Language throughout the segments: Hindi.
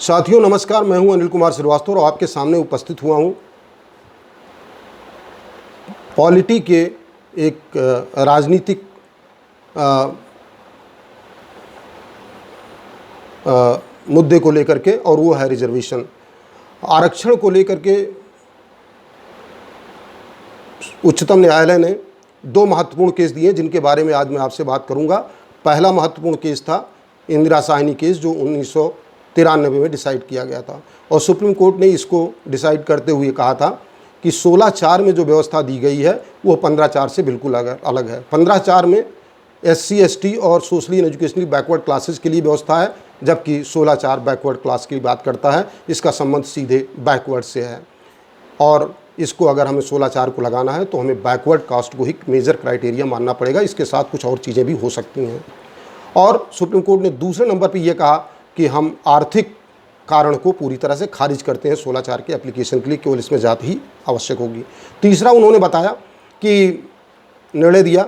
साथियों नमस्कार, मैं हूं अनिल कुमार श्रीवास्तव और आपके सामने उपस्थित हुआ हूं पॉलिटी के एक राजनीतिक मुद्दे को लेकर के, और वो है रिजर्वेशन। आरक्षण को लेकर के उच्चतम न्यायालय ने दो महत्वपूर्ण केस दिए जिनके बारे में आज मैं आपसे बात करूंगा। पहला महत्वपूर्ण केस था इंदिरा साहनी केस, जो 1993 में डिसाइड किया गया था, और सुप्रीम कोर्ट ने इसको डिसाइड करते हुए कहा था कि 16(4) में जो व्यवस्था दी गई है वो 15(4) से बिल्कुल अलग है। 15(4) में SC ST और socially and educationally backward classes के लिए व्यवस्था है, जबकि 16(4) बैकवर्ड क्लास की बात करता है। इसका संबंध सीधे बैकवर्ड से है, और इसको अगर हमें 16(4) को लगाना है तो हमें बैकवर्ड कास्ट को ही मेजर क्राइटेरिया मानना पड़ेगा। इसके साथ कुछ और चीज़ें भी हो सकती हैं। और सुप्रीम कोर्ट ने दूसरे नंबर पर यह कहा कि हम आर्थिक कारण को पूरी तरह से खारिज करते हैं 16(4) के एप्लीकेशन के लिए, केवल इसमें जाति ही आवश्यक होगी। तीसरा, उन्होंने बताया कि निर्णय दिया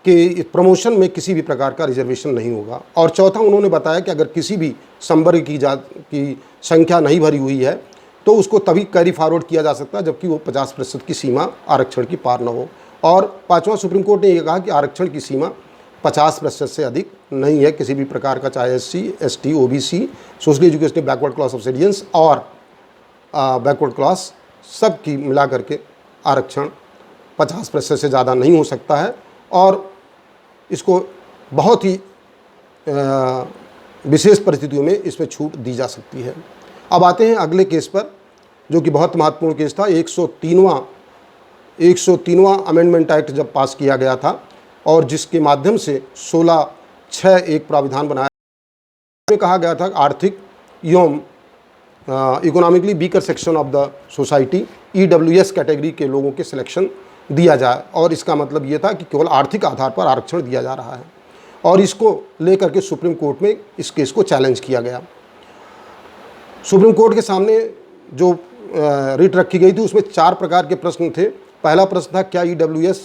कि प्रमोशन में किसी भी प्रकार का रिजर्वेशन नहीं होगा। और चौथा, उन्होंने बताया कि अगर किसी भी संवर्ग की जाति की संख्या नहीं भरी हुई है तो उसको तभी कैरी फॉरवर्ड किया जा सकता है जबकि वो 50% की सीमा आरक्षण की पार न हो। और पाँचवां, सुप्रीम कोर्ट ने यह कहा कि आरक्षण की सीमा 50% से अधिक नहीं है किसी भी प्रकार का, चाहे SC ST OBC socially educationally backward class ऑब्सिडियंस और बैकवर्ड क्लास, सब की मिला करके आरक्षण 50% से ज़्यादा नहीं हो सकता है, और इसको बहुत ही विशेष परिस्थितियों में इसमें छूट दी जा सकती है। अब आते हैं अगले केस पर, जो कि बहुत महत्वपूर्ण केस था। 103वां अमेंडमेंट एक्ट जब पास किया गया था, और जिसके माध्यम से 16(6) एक प्राविधान बनाया में कहा गया था आर्थिक एवं economically weaker section of the society EWS category के लोगों के सिलेक्शन दिया जाए। और इसका मतलब ये था कि केवल आर्थिक आधार पर आरक्षण दिया जा रहा है, और इसको लेकर के सुप्रीम कोर्ट में इस केस को चैलेंज किया गया। सुप्रीम कोर्ट के सामने जो रिट रखी गई थी उसमें 4 प्रकार के प्रश्न थे। पहला प्रश्न था, क्या EWS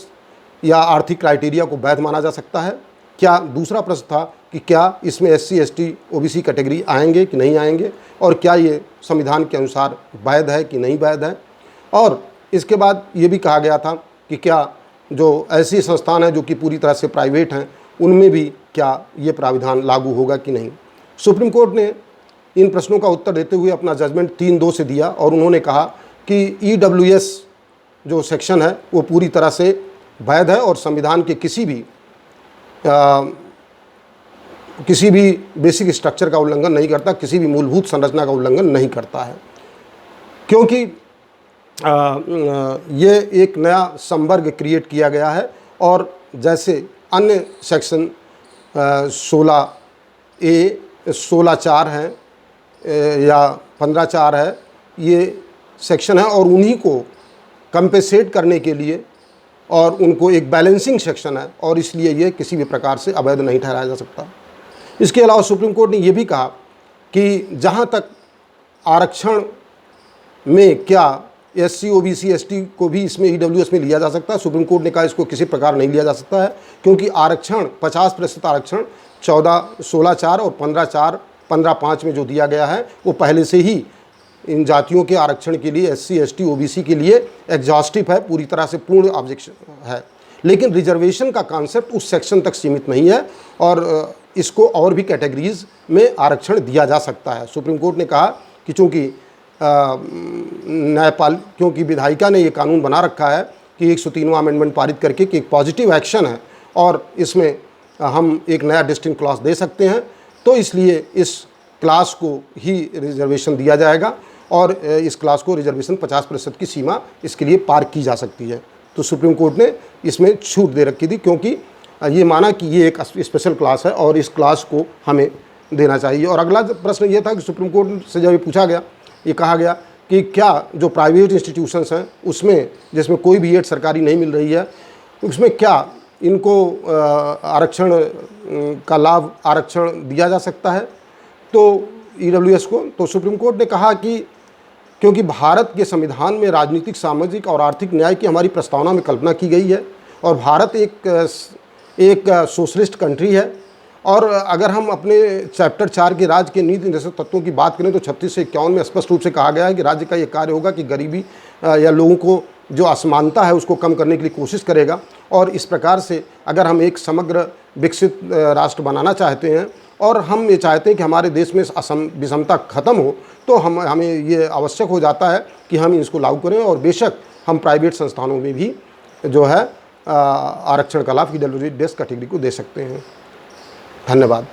या आर्थिक क्राइटेरिया को वैध माना जा सकता है? क्या दूसरा प्रश्न था कि क्या इसमें SC ST OBC कैटेगरी आएंगे कि नहीं आएंगे, और क्या ये संविधान के अनुसार वैध है कि नहीं वैध है। और इसके बाद ये भी कहा गया था कि क्या जो ऐसी संस्थान हैं जो कि पूरी तरह से प्राइवेट हैं, उनमें भी क्या ये प्राविधान लागू होगा कि नहीं। सुप्रीम कोर्ट ने इन प्रश्नों का उत्तर देते हुए अपना जजमेंट 3-2 से दिया, और उन्होंने कहा कि EWS जो सेक्शन है वो पूरी तरह से वैध है और संविधान के किसी भी बेसिक स्ट्रक्चर का उल्लंघन नहीं करता, किसी भी मूलभूत संरचना का उल्लंघन नहीं करता है, क्योंकि ये एक नया संवर्ग क्रिएट किया गया है। और जैसे अन्य सेक्शन 16(A) 16(4) हैं या 15(4) है, ये सेक्शन है, और उन्हीं को कंपेंसेट करने के लिए और उनको एक बैलेंसिंग सेक्शन है, और इसलिए ये किसी भी प्रकार से अवैध नहीं ठहराया जा सकता। इसके अलावा सुप्रीम कोर्ट ने ये भी कहा कि जहाँ तक आरक्षण में क्या SC OBC ST को भी इसमें EWS में लिया जा सकता है, सुप्रीम कोर्ट ने कहा इसको किसी प्रकार नहीं लिया जा सकता है, क्योंकि आरक्षण 50% आरक्षण 16(4) और 15(5) में जो दिया गया है वो पहले से ही इन जातियों के आरक्षण के लिए SC ST OBC के लिए एग्जॉस्टिव है, पूरी तरह से पूर्ण ऑब्जेक्शन है। लेकिन रिजर्वेशन का कॉन्सेप्ट उस सेक्शन तक सीमित नहीं है, और इसको और भी कैटेगरीज में आरक्षण दिया जा सकता है। सुप्रीम कोर्ट ने कहा कि क्योंकि क्योंकि विधायिका ने ये कानून बना रखा है कि 103वां अमेंडमेंट पारित करके कि एक पॉजिटिव एक्शन है, और इसमें हम एक नया डिस्टिंक्ट क्लास दे सकते हैं, तो इसलिए इस क्लास को ही रिजर्वेशन दिया जाएगा, और इस क्लास को रिजर्वेशन 50% की सीमा इसके लिए पार की जा सकती है। तो सुप्रीम कोर्ट ने इसमें छूट दे रखी थी, क्योंकि ये माना कि ये एक स्पेशल क्लास है और इस क्लास को हमें देना चाहिए। और अगला प्रश्न ये था कि सुप्रीम कोर्ट से जब ये पूछा गया, ये कहा गया कि क्या जो प्राइवेट इंस्टीट्यूशंस हैं उसमें, जिसमें कोई भी एड सरकारी नहीं मिल रही है, उसमें क्या इनको आरक्षण का लाभ आरक्षण दिया जा सकता है तो EWS को। तो सुप्रीम कोर्ट ने कहा कि क्योंकि भारत के संविधान में राजनीतिक, सामाजिक और आर्थिक न्याय की हमारी प्रस्तावना में कल्पना की गई है, और भारत एक सोशलिस्ट कंट्री है, और अगर हम अपने चैप्टर 4 के राज्य के नीति निर्देशक तत्वों की बात करें तो 36 से 51 में स्पष्ट रूप से कहा गया है कि राज्य का ये कार्य होगा कि गरीबी या लोगों को जो असमानता है उसको कम करने के लिए कोशिश करेगा। और इस प्रकार से अगर हम एक समग्र विकसित राष्ट्र बनाना चाहते हैं और हम ये चाहते हैं कि हमारे देश में विषमता खत्म हो, तो हमें ये आवश्यक हो जाता है कि हम इसको लागू करें। और बेशक हम प्राइवेट संस्थानों में भी जो है आरक्षण का लाभ ईडब्ल्यूएस कैटेगरी को दे सकते हैं। धन्यवाद।